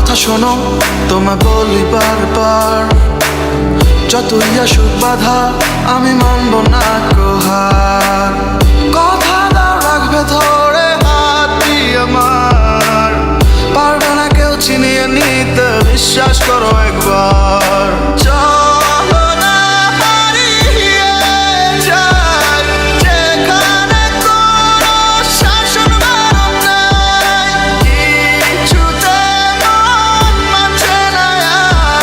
কথা শোনো, তোমায় বলি বারবার, যতই আসুক বাধা আমি মানব না কোহার। কথা দাও রাখবে ধরে হাতটি আমার, পারবে না কেউ চিনিয়ে নিতে, বিশ্বাস করো একবার। চলো না হারিয়ে যাই যেখানে কোনো শাসন বারণ নাই, কিছুতে মন মানছে না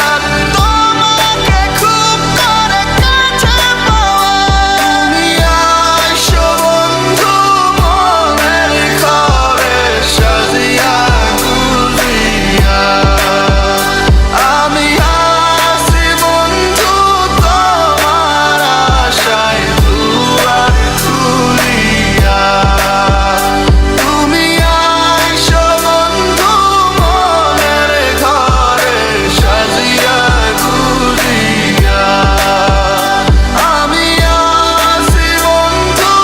আর তোমাকে খুব করে কাছে পাওয়া। তুমি আইসো বন্ধু মনের ঘরে সাজিয়া গুজিয়া, আমি আসি বন্ধু তোমার আশায় দুয়ার খুলিয়া। তুমি আইসো বন্ধু মনের ঘরে সাজিয়া গুজিয়া, আমি আসি বন্ধু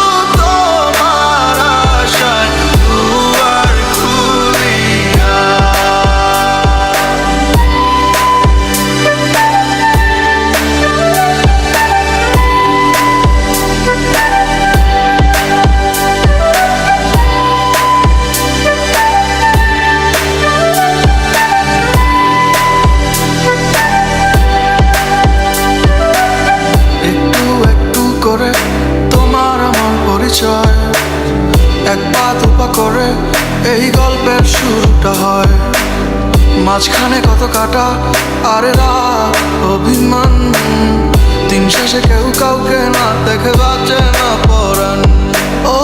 তোমার আশায় দুয়ার খুলিয়া। একটু একটু করে তোমার আমার পরিচয়, এক পা দুপা করে এই গল্পের শুরুটা হয়। মাঝখানে কত কাটা আরে রাত অভিমান, দিন শেষে কেউ কাউকে না দেখে বাঁচে না পরাণ। ও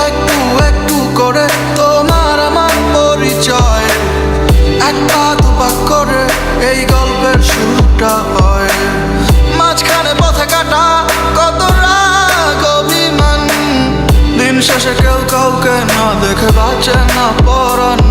একটু একটু করে তোমার আমার পরিচয়, এক পা দুপা করে এই গল্পের শুরুটা হয়। মাঝখানে পথে কাটা কত রাগ অভিমান, দিন শেষে কেউ কাউকে না দেখে বাঁচে না পরাণ।